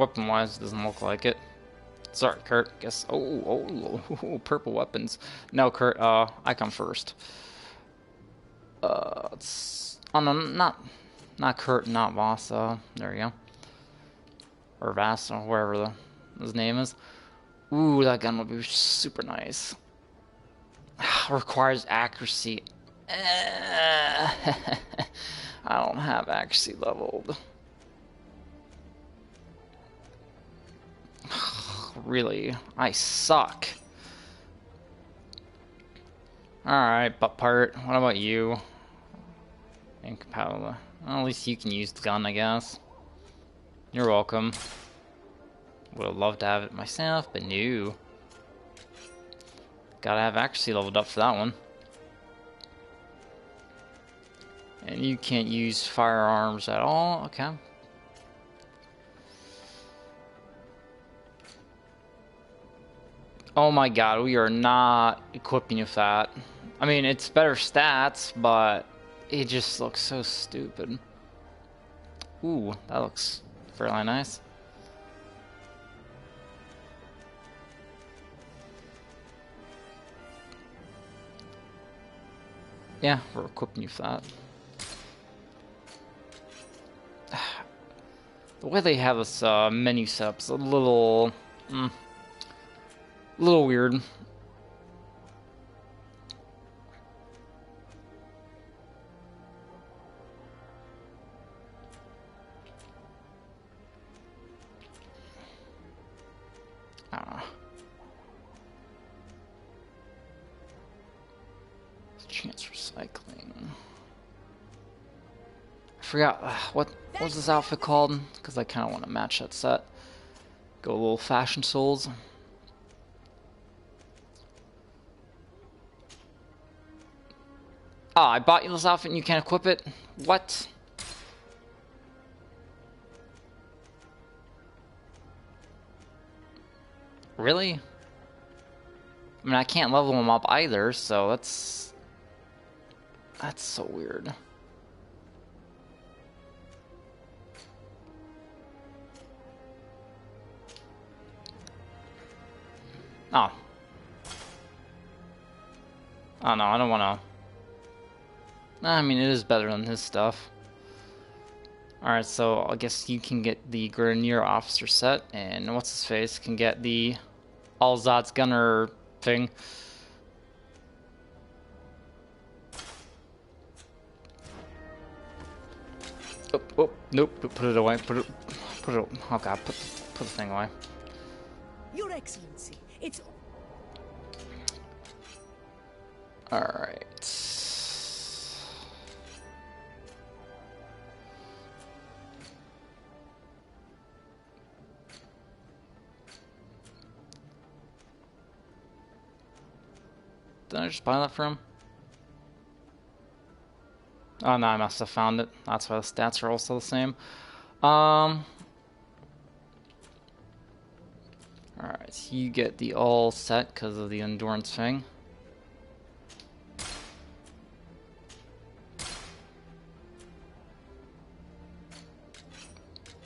weapon-wise, it doesn't look like it. Sorry, Kurt. Guess. Purple weapons. No, Kurt. I come first. It's. Oh no, not Kurt, not Voss. There you go. Or Vass, or wherever his name is. Ooh, that gun would be super nice. Requires accuracy. I don't have accuracy leveled. Really? I suck. Alright, butt part. What about you? Incompatible. Well, at least you can use the gun, I guess. You're welcome. Would have loved to have it myself, but no. Gotta have accuracy leveled up for that one. And you can't use firearms at all? Okay. Oh my god, we are not equipping you with that. I mean, it's better stats, but it just looks so stupid. Ooh, that looks fairly nice. Yeah, we're equipping you for that. The way they have this menu set is a little weird. I don't know. Chance recycling. I forgot what was this outfit called, because I kind of want to match that set. Go a little fashion souls. Oh, I bought you this outfit and you can't equip it? What? Really? I mean, I can't level them up either, so that's so weird. Oh. Oh no, I don't want to. I mean, it is better than his stuff. Alright, so I guess you can get the Grenadier Officer set, and what's his face can get the Alzad's Gunner thing. Oh, nope, put it away, put it, oh god, put the thing away. Your Excellency, it's... Alright. Did I just buy that from him? Oh no, I must have found it. That's why the stats are also the same. Alright, so you get the all set because of the endurance thing.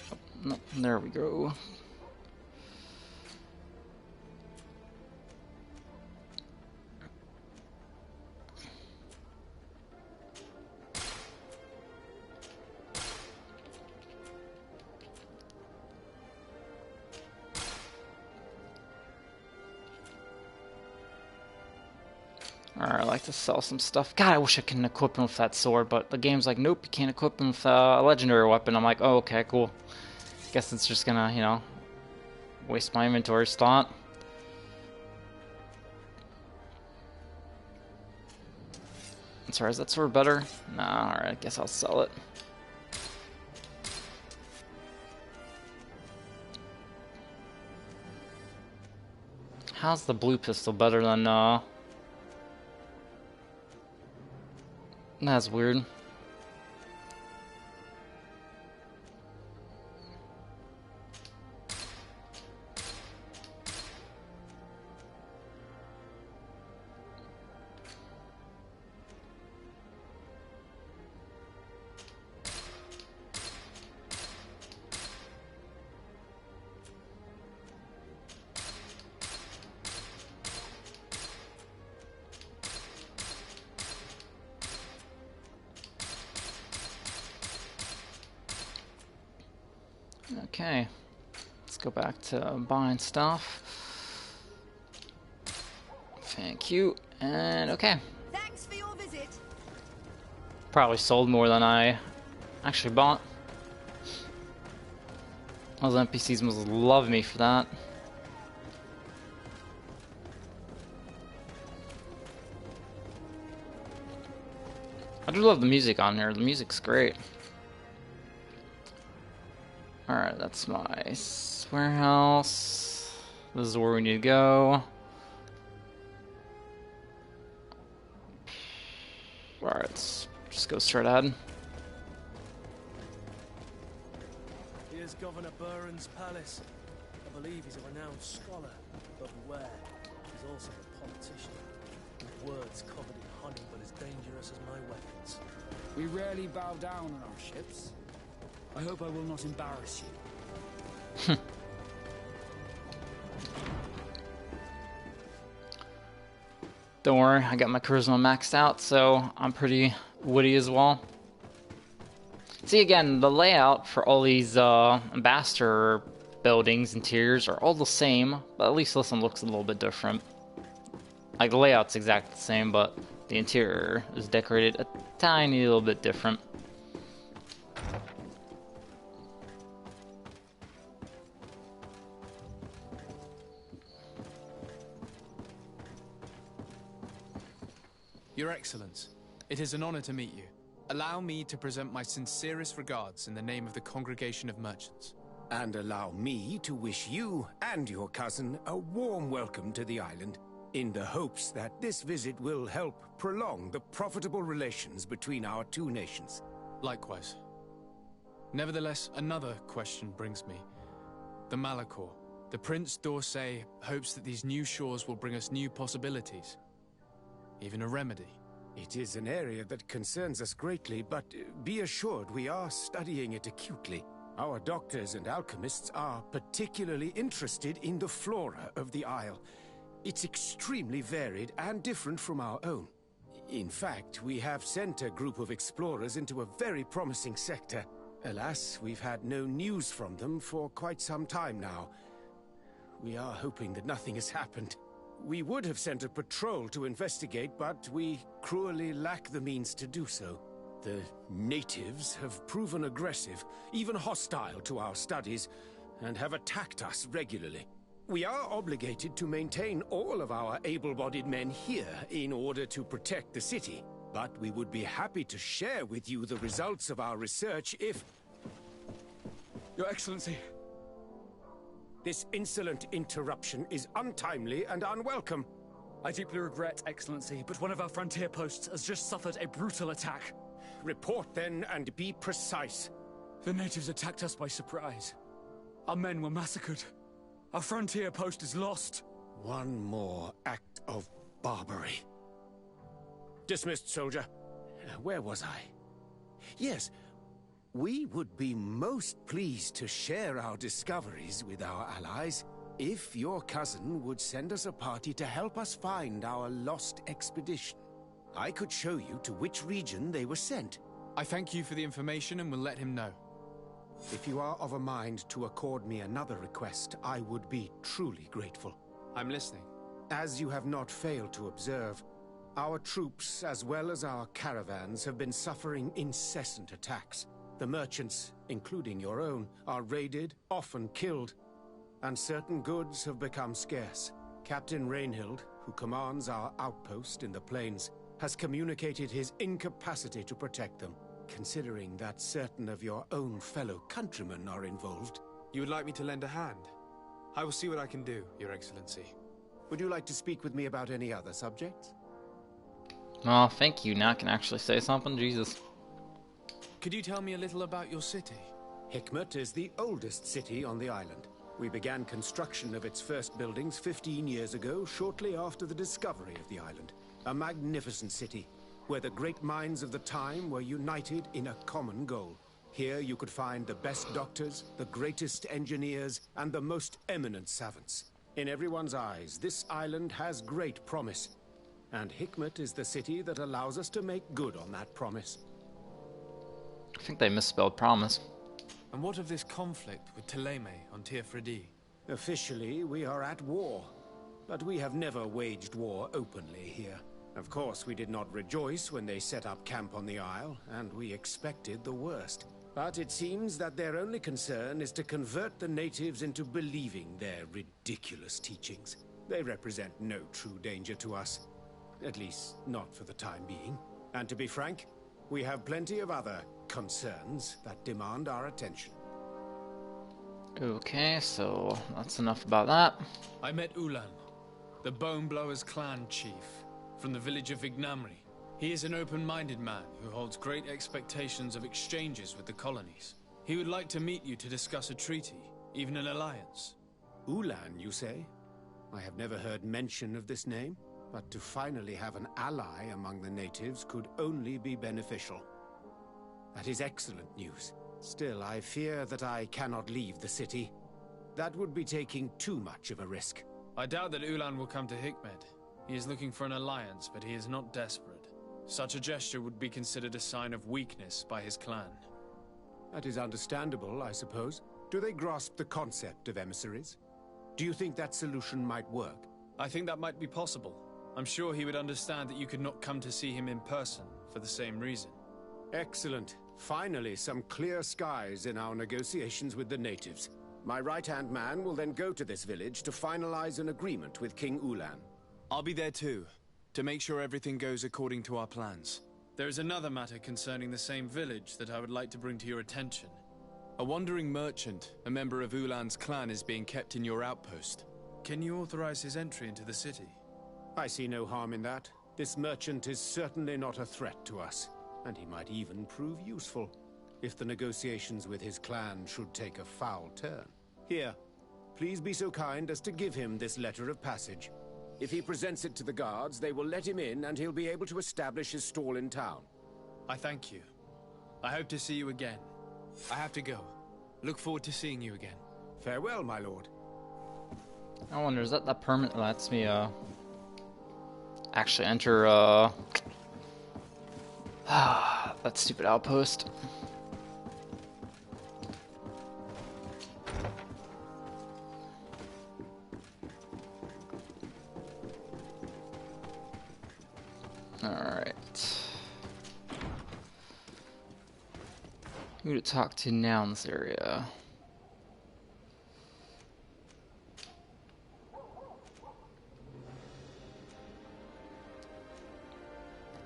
Oh, no, there we go. Alright, I like to sell some stuff. God, I wish I could equip him with that sword, but the game's like, nope, you can't equip him with a legendary weapon. I'm like, oh, okay, cool. Guess it's just gonna, you know, waste my inventory slot. Sorry, is that sword better? Nah, alright, I guess I'll sell it. How's the blue pistol better than, That's weird. Okay. Let's go back to buying stuff. Thank you. And okay. Thanks for your visit. Probably sold more than I actually bought. Those NPCs must love me for that. I do love the music on here. The music's great. Alright, that's my warehouse. This is where we need to go. Alright, let's just go straight ahead. Here's Governor Buren's palace. I believe he's a renowned scholar, but beware, he's also a politician. With words covered in honey, but as dangerous as my weapons. We rarely bow down on our ships. I hope I will not embarrass you. Don't worry, I got my charisma maxed out, so I'm pretty witty as well. See, again, the layout for all these ambassador buildings, interiors, are all the same, but at least this one looks a little bit different. Like, the layout's exactly the same, but the interior is decorated a tiny little bit different. Your Excellence, it is an honor to meet you. Allow me to present my sincerest regards in the name of the Congregation of Merchants. And allow me to wish you and your cousin a warm welcome to the island, in the hopes that this visit will help prolong the profitable relations between our two nations. Likewise. Nevertheless, another question brings me. The Malachor. The Prince d'Orsay hopes that these new shores will bring us new possibilities. Even a remedy. It is an area that concerns us greatly, but be assured we are studying it acutely. Our doctors and alchemists are particularly interested in the flora of the Isle. It's extremely varied and different from our own. In fact, we have sent a group of explorers into a very promising sector. Alas, we've had no news from them for quite some time now. We are hoping that nothing has happened. We would have sent a patrol to investigate, but we cruelly lack the means to do so. The natives have proven aggressive, even hostile to our studies, and have attacked us regularly. We are obligated to maintain all of our able-bodied men here in order to protect the city, but we would be happy to share with you the results of our research if... Your Excellency. This insolent interruption is untimely and unwelcome. I deeply regret, Excellency, but one of our frontier posts has just suffered a brutal attack. Report then and be precise. The natives attacked us by surprise. Our men were massacred. Our frontier post is lost. One more act of barbarity. Dismissed, soldier. Where was I? Yes, we would be most pleased to share our discoveries with our allies if your cousin would send us a party to help us find our lost expedition. I could show you to which region they were sent. I thank you for the information and will let him know. If you are of a mind to accord me another request, I would be truly grateful. I'm listening. As you have not failed to observe, our troops, as well as our caravans, have been suffering incessant attacks. The merchants, including your own, are raided, often killed, and certain goods have become scarce. Captain Rainhild, who commands our outpost in the plains, has communicated his incapacity to protect them. Considering that certain of your own fellow countrymen are involved. You would like me to lend a hand? I will see what I can do, Your Excellency. Would you like to speak with me about any other subjects? Oh, thank you. Now I can actually say something. Jesus. Could you tell me a little about your city? Hikmet is the oldest city on the island. We began construction of its first buildings 15 years ago, shortly after the discovery of the island. A magnificent city, where the great minds of the time were united in a common goal. Here you could find the best doctors, the greatest engineers, and the most eminent savants. In everyone's eyes, this island has great promise, and Hikmet is the city that allows us to make good on that promise. I think they misspelled promise. And what of this conflict with Thélème on Tir Freddy? Officially, we are at war. But we have never waged war openly here. Of course, we did not rejoice when they set up camp on the Isle, and we expected the worst. But it seems that their only concern is to convert the natives into believing their ridiculous teachings. They represent no true danger to us. At least, not for the time being. And to be frank, we have plenty of other concerns that demand our attention. Okay, so that's enough about that. I met Ulan, the Boneblowers clan chief, from the village of Vignamri. He is an open-minded man who holds great expectations of exchanges with the colonies. He would like to meet you to discuss a treaty, even an alliance. Ulan, you say? I have never heard mention of this name, but to finally have an ally among the natives could only be beneficial. That is excellent news. Still, I fear that I cannot leave the city. That would be taking too much of a risk. I doubt that Ulan will come to Hikmed. He is looking for an alliance, but he is not desperate. Such a gesture would be considered a sign of weakness by his clan. That is understandable, I suppose. Do they grasp the concept of emissaries? Do you think that solution might work? I think that might be possible. I'm sure he would understand that you could not come to see him in person for the same reason. Excellent. Finally, some clear skies in our negotiations with the natives. My right-hand man will then go to this village to finalize an agreement with King Ulan. I'll be there too, to make sure everything goes according to our plans. There is another matter concerning the same village that I would like to bring to your attention. A wandering merchant, a member of Ulan's clan, is being kept in your outpost. Can you authorize his entry into the city? I see no harm in that. This merchant is certainly not a threat to us, and he might even prove useful if the negotiations with his clan should take a foul turn. Here, please be so kind as to give him this letter of passage. If he presents it to the guards, they will let him in and he'll be able to establish his stall in town. I thank you. I hope to see you again. I have to go. Look forward to seeing you again. Farewell, my lord. I wonder, is that permit that lets me actually enter that stupid outpost? Alright. Who to talk to now in this area?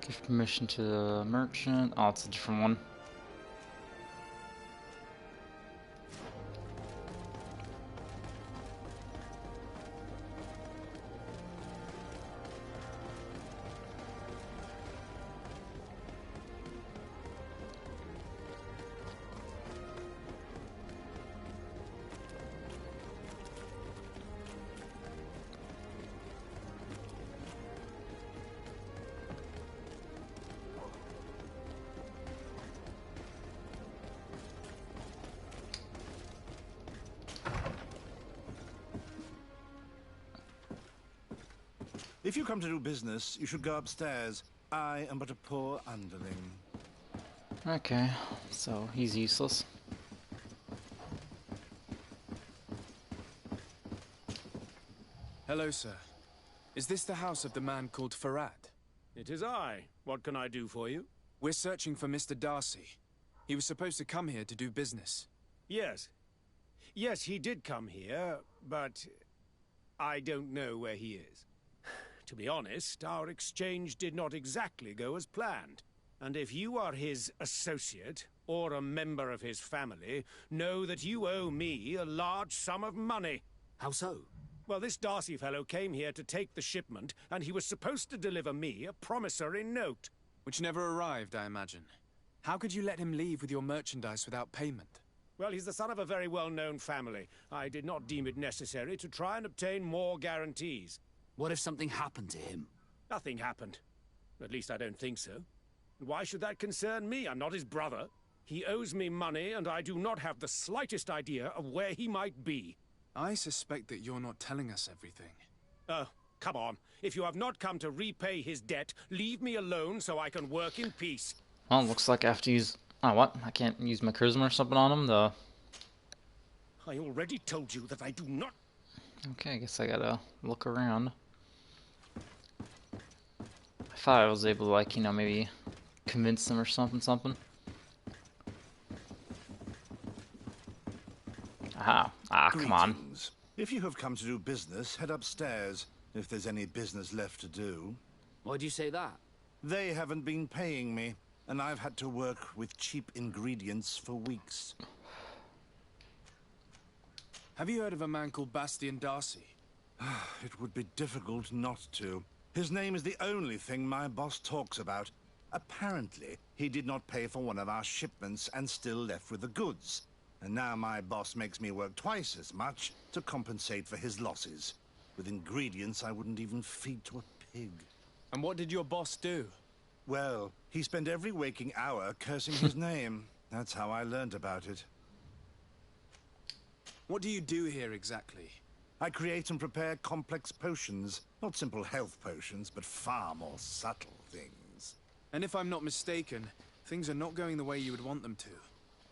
Give permission to the merchant. Oh, it's a different one. If you come to do business, you should go upstairs. I am but a poor underling. Okay, so he's useless. Hello, sir. Is this the house of the man called Farad? It is I. What can I do for you? We're searching for Mr. Darcy. He was supposed to come here to do business. Yes. Yes, he did come here, but I don't know where he is. To be honest, our exchange did not exactly go as planned. And if you are his associate, or a member of his family, know that you owe me a large sum of money. How so? Well, this Darcy fellow came here to take the shipment, and he was supposed to deliver me a promissory note. Which never arrived, I imagine. How could you let him leave with your merchandise without payment? Well, he's the son of a very well-known family. I did not deem it necessary to try and obtain more guarantees. What if something happened to him? Nothing happened. At least I don't think so. Why should that concern me? I'm not his brother. He owes me money, and I do not have the slightest idea of where he might be. I suspect that you're not telling us everything. Oh, come on. If you have not come to repay his debt, leave me alone so I can work in peace. Well, looks like I have to use... Oh, what? I can't use my charisma or something on him? I already told you that I do not... Okay, I guess I gotta look around. I thought I was able to, like, you know, maybe convince them or something. Aha. Ah, come on. Greetings. If you have come to do business, head upstairs, if there's any business left to do. Why'd you say that? They haven't been paying me, and I've had to work with cheap ingredients for weeks. Have you heard of a man called Bastian Darcy? It would be difficult not to. His name is the only thing my boss talks about. Apparently, he did not pay for one of our shipments and still left with the goods. And now my boss makes me work twice as much to compensate for his losses. With ingredients I wouldn't even feed to a pig. And what did your boss do? Well, he spent every waking hour cursing his name. That's how I learned about it. What do you do here exactly? I create and prepare complex potions. Not simple health potions, but far more subtle things. And if I'm not mistaken, things are not going the way you would want them to.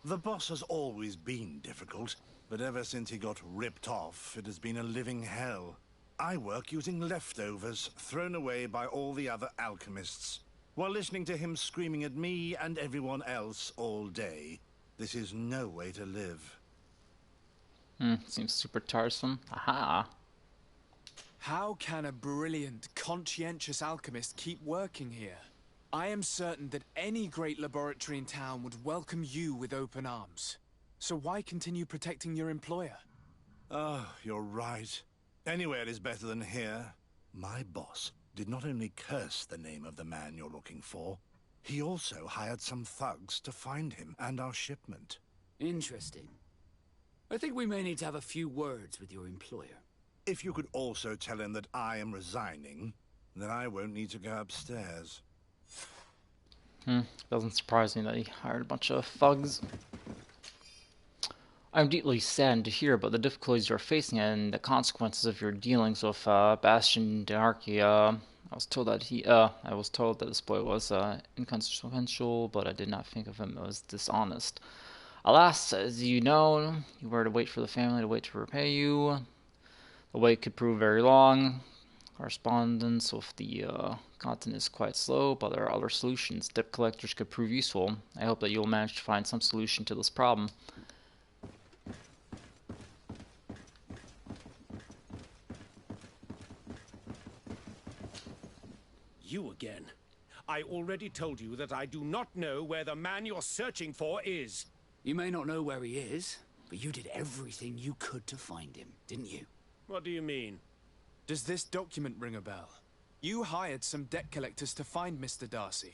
The boss has always been difficult, but ever since he got ripped off, it has been a living hell. I work using leftovers thrown away by all the other alchemists, while listening to him screaming at me and everyone else all day. This is no way to live. Seems super tiresome. Aha. How can a brilliant, conscientious alchemist keep working here? I am certain that any great laboratory in town would welcome you with open arms. So why continue protecting your employer? Oh, you're right. Anywhere is better than here. My boss did not only curse the name of the man you're looking for, he also hired some thugs to find him and our shipment. Interesting. I think we may need to have a few words with your employer. If you could also tell him that I am resigning, then I won't need to go upstairs. Doesn't surprise me that he hired a bunch of thugs. I'm deeply saddened to hear about the difficulties you're facing and the consequences of your dealings with Bastian Darky. I was told that this boy was inconsequential, but I did not think of him as dishonest. Alas, as you know, you were to wait for the family to wait to repay you. The wait could prove very long. Correspondence with the continent is quite slow, but there are other solutions. Debt collectors could prove useful. I hope that you'll manage to find some solution to this problem. You again. I already told you that I do not know where the man you're searching for is. You may not know where he is, but you did everything you could to find him, didn't you? What do you mean? Does this document ring a bell? You hired some debt collectors to find Mr. Darcy.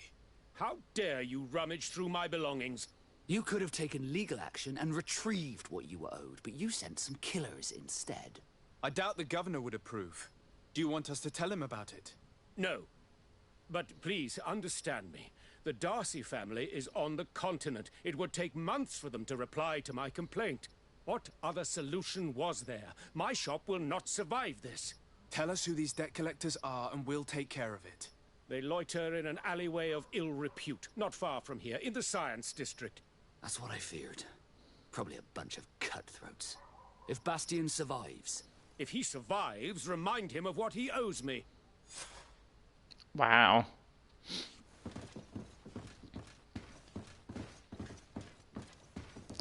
How dare you rummage through my belongings? You could have taken legal action and retrieved what you were owed, but you sent some killers instead. I doubt the governor would approve. Do you want us to tell him about it? No. But please understand me. The Darcy family is on the continent. It would take months for them to reply to my complaint. What other solution was there? My shop will not survive this. Tell us who these debt collectors are and we'll take care of it. They loiter in an alleyway of ill repute, not far from here, in the Science District. That's what I feared. Probably a bunch of cutthroats. If Bastian survives... If he survives, remind him of what he owes me. Wow.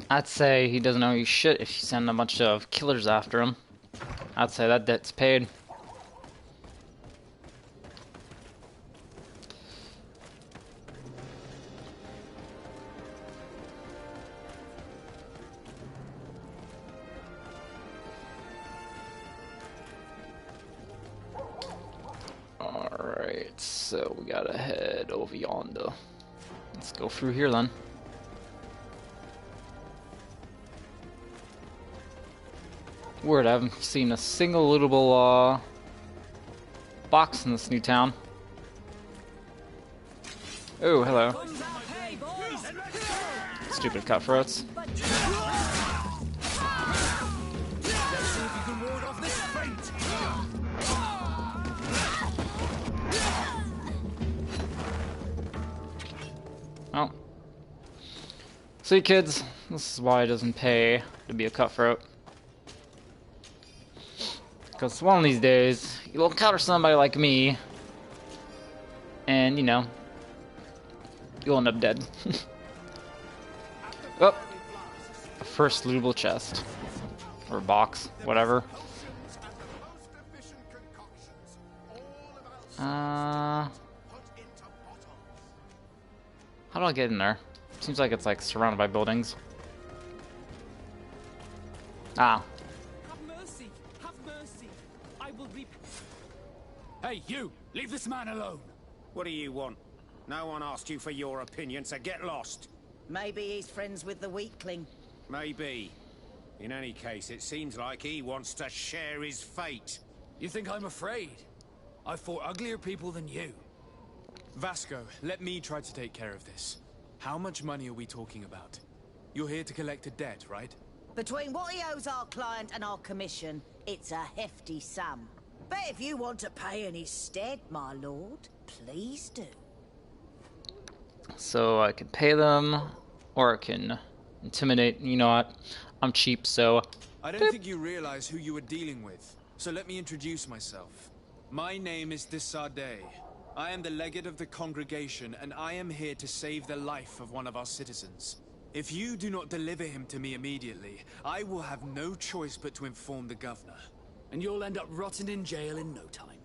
I'd say he doesn't owe you shit if you send a bunch of killers after him. I'd say that debt's paid. Alright, so we gotta head over yonder. Let's go through here then. Weird, I haven't seen a single lootable box in this new town. Oh, hello. Stupid cutthroats. Oh. See, kids, this is why it doesn't pay to be a cutthroat. Because one of these days, you'll encounter somebody like me, and, you know, you'll end up dead. Oh, first lootable chest. Or box, whatever. How do I get in there? Seems like it's like surrounded by buildings. Ah. Have mercy! Have mercy! I will be. Hey, you! Leave this man alone! What do you want? No one asked you for your opinion, so get lost. Maybe he's friends with the weakling. Maybe. In any case, it seems like he wants to share his fate. You think I'm afraid? I've fought uglier people than you. Vasco, let me try to take care of this. How much money are we talking about? You're here to collect a debt, right? Between what he owes our client and our commission, it's a hefty sum. But if you want to pay in his stead, my lord, please do. So I can pay them, or I can intimidate. You know what? I'm cheap, so... I don't think you realize who you are dealing with. So let me introduce myself. My name is Desade. I am the legate of the congregation, and I am here to save the life of one of our citizens. If you do not deliver him to me immediately, I will have no choice but to inform the governor. And you'll end up rotting in jail in no time.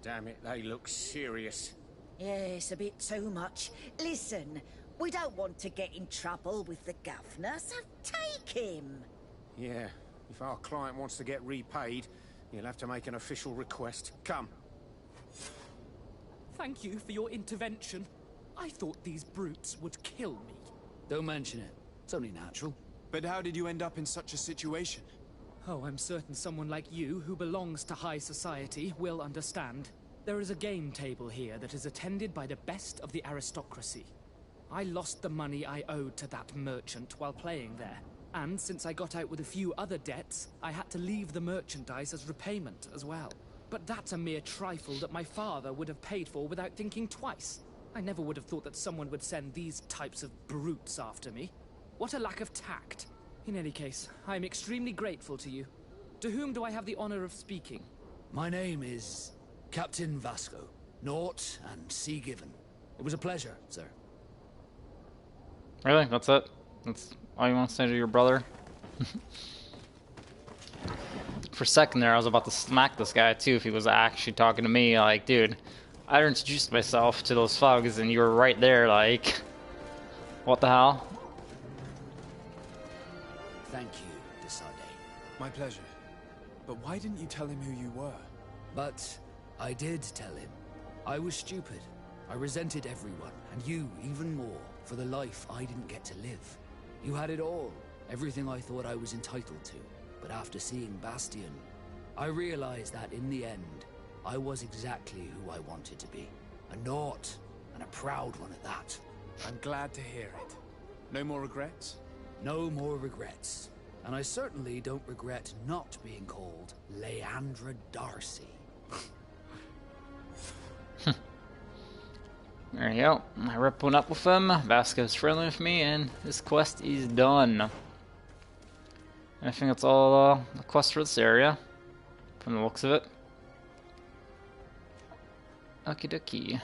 Damn it, they look serious. Yes, a bit too much. Listen, we don't want to get in trouble with the governor, so take him. Yeah, if our client wants to get repaid, he'll have to make an official request. Come. Thank you for your intervention. I thought these brutes would kill me. Don't mention it. It's only natural. But how did you end up in such a situation? Oh, I'm certain someone like you, who belongs to high society, will understand. There is a game table here that is attended by the best of the aristocracy. I lost the money I owed to that merchant while playing there. And since I got out with a few other debts, I had to leave the merchandise as repayment as well. But that's a mere trifle that my father would have paid for without thinking twice. I never would have thought that someone would send these types of brutes after me. What a lack of tact. In any case, I am extremely grateful to you. To whom do I have the honor of speaking? My name is Captain Vasco. Naught and Sea Given. It was a pleasure, sir. Really? That's it? That's all you want to say to your brother? For a second there, I was about to smack this guy too if he was actually talking to me. Like, dude, I introduced myself to those thugs and you were right there, like... What the hell? Thank you, Desade. My pleasure. But why didn't you tell him who you were? But I did tell him. I was stupid. I resented everyone, and you even more, for the life I didn't get to live. You had it all, everything I thought I was entitled to. But after seeing Bastion, I realized that in the end, I was exactly who I wanted to be. A Naught, and a proud one at that. I'm glad to hear it. No more regrets? No more regrets. And I certainly don't regret not being called Leandra Darcy. There you go. I rip one up with him. Vasco's friendly with me, and this quest is done. And I think that's all the quest for this area, from the looks of it. Okie dokie.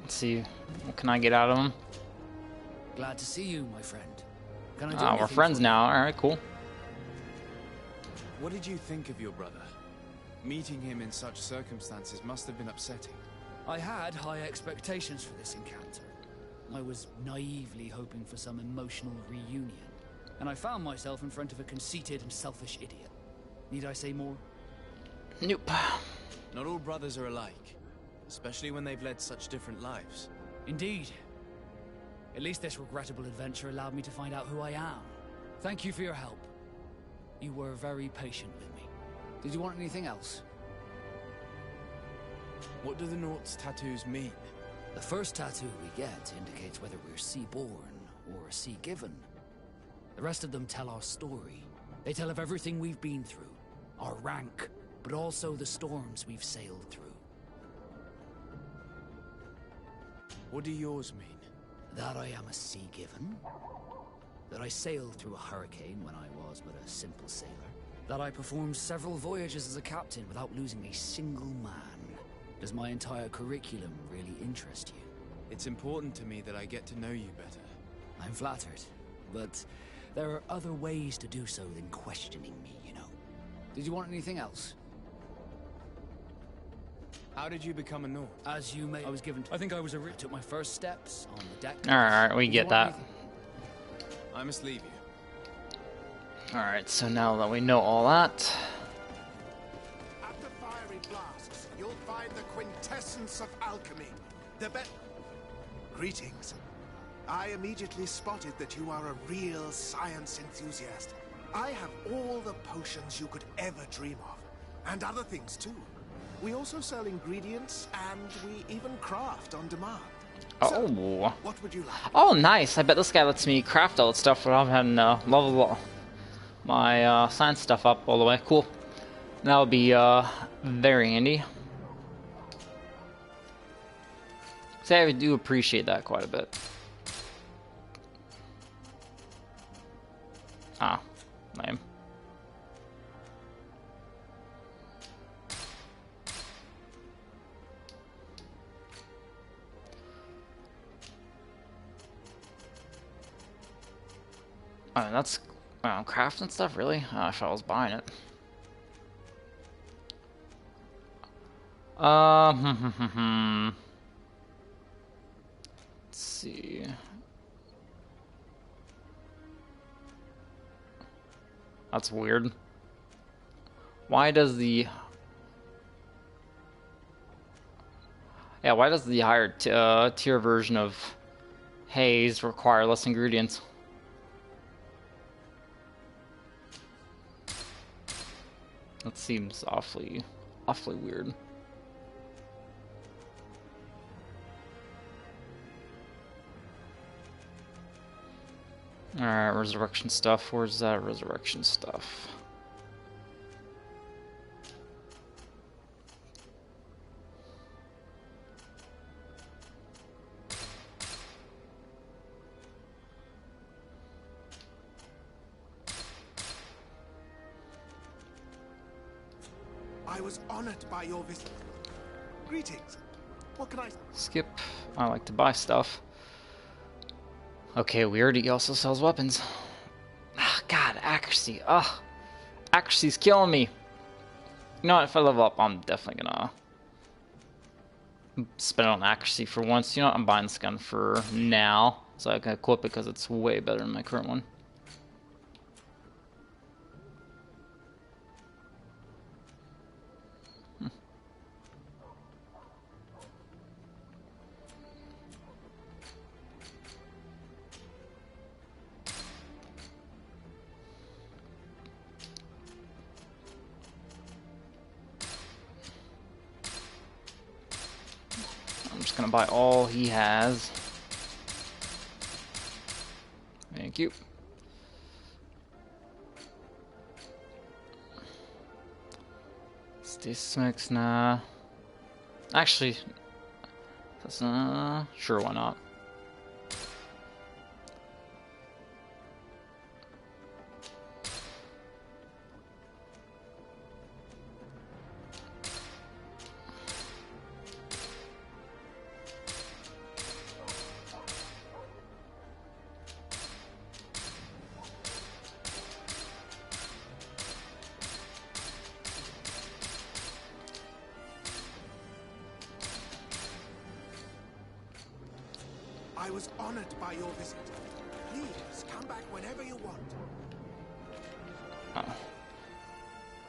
Let's see, what can I get out of him? Glad to see you, my friend. Can I do Ah, we're anything friends for you? now. Alright, cool. What did you think of your brother? Meeting him in such circumstances must have been upsetting. I had high expectations for this encounter. I was naively hoping for some emotional reunion, and I found myself in front of a conceited and selfish idiot. Need I say more? Nope. Not all brothers are alike, especially when they've led such different lives. Indeed. At least this regrettable adventure allowed me to find out who I am. Thank you for your help. You were very patient with me. Did you want anything else? What do the Naught's tattoos mean? The first tattoo we get indicates whether we're sea-born or sea-given. The rest of them tell our story. They tell of everything we've been through, our rank, but also the storms we've sailed through. What do yours mean? That I am a sea-given, that I sailed through a hurricane when I was but a simple sailor, That I performed several voyages as a captain without losing a single man. Does my entire curriculum really interest you? It's important to me that I get to know you better. I'm flattered, but there are other ways to do so than questioning me, you know. Did you want anything else? How did you become a Naught? As you may, I was given. I think I was a. Took my first steps on the deck. Alright, we get that. I must leave you. Alright, so now that we know all that... At the fiery blasts, you'll find the Quintessence of Alchemy. Greetings. I immediately spotted that you are a real science enthusiast. I have all the potions you could ever dream of. And other things too. We also sell ingredients, and we even craft on demand. So, Oh. what would you like? Oh, nice. I bet this guy lets me craft all that stuff without having to level my science stuff up all the way. Cool. That would be very handy. See, I do appreciate that quite a bit. Ah, lame. Oh, that's crafting stuff, really? Oh, if I was buying it. Let's see. That's weird. Why does the... Yeah, why does the higher tier version of Haze require less ingredients? That seems awfully weird. Alright, resurrection stuff. Where's that resurrection stuff? I was honored by your visit. Greetings. What can I... Skip. I like to buy stuff. Okay, weird. He also sells weapons. Ah, God, accuracy. Ugh. Accuracy's killing me. You know what? If I level up, I'm definitely gonna spend it on accuracy for once. You know what? I'm buying this gun for now, so I can equip it because it's way better than my current one. I'm just gonna buy all he has. Thank you. Sticks, nah. Actually, that's sure, why not? I was honored by your visit. Please, come back whenever you want.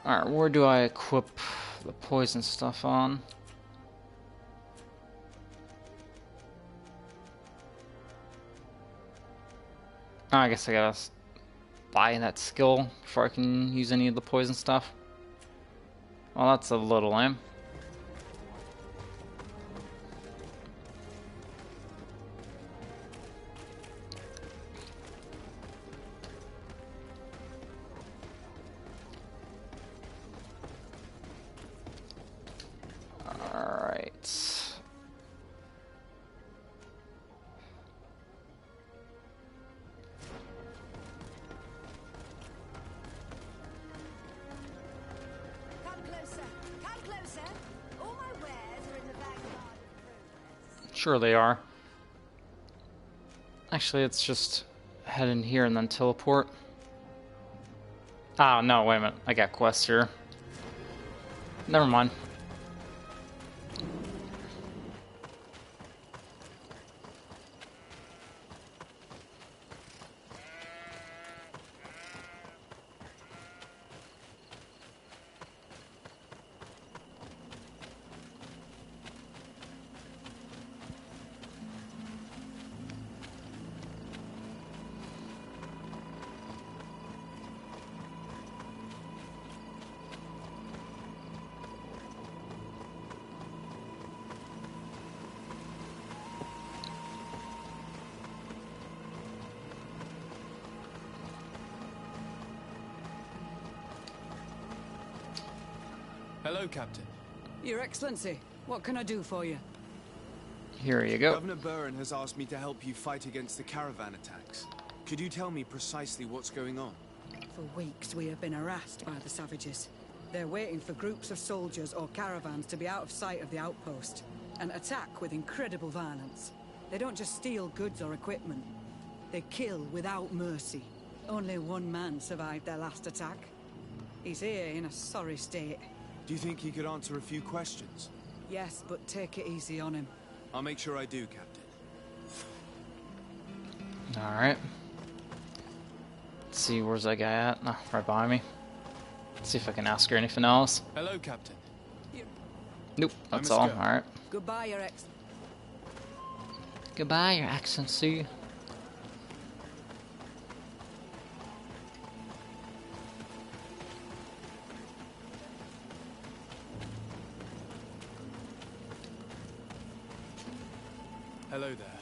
Alright, where do I equip the poison stuff on? Oh, I guess I gotta buy that skill before I can use any of the poison stuff. Well, that's a little lame. Sure they are. Actually, let's just head in here and then teleport. Oh, no, wait a minute. I got quests here. Never mind. Hello, Captain. Your Excellency, what can I do for you? Here you go. Governor Burren has asked me to help you fight against the caravan attacks. Could you tell me precisely what's going on? For weeks we have been harassed by the savages. They're waiting for groups of soldiers or caravans to be out of sight of the outpost and attack with incredible violence. They don't just steal goods or equipment. They kill without mercy. Only one man survived their last attack. He's here in a sorry state. Do you think he could answer a few questions? Yes, but take it easy on him. I'll make sure I do, Captain. Alright. Let's see, where's that guy at? No, right behind me. Let's see if I can ask her anything else. Hello, Captain. Nope, that's must all. go. Alright. Goodbye, Your Goodbye, Your Excellency. Hello there.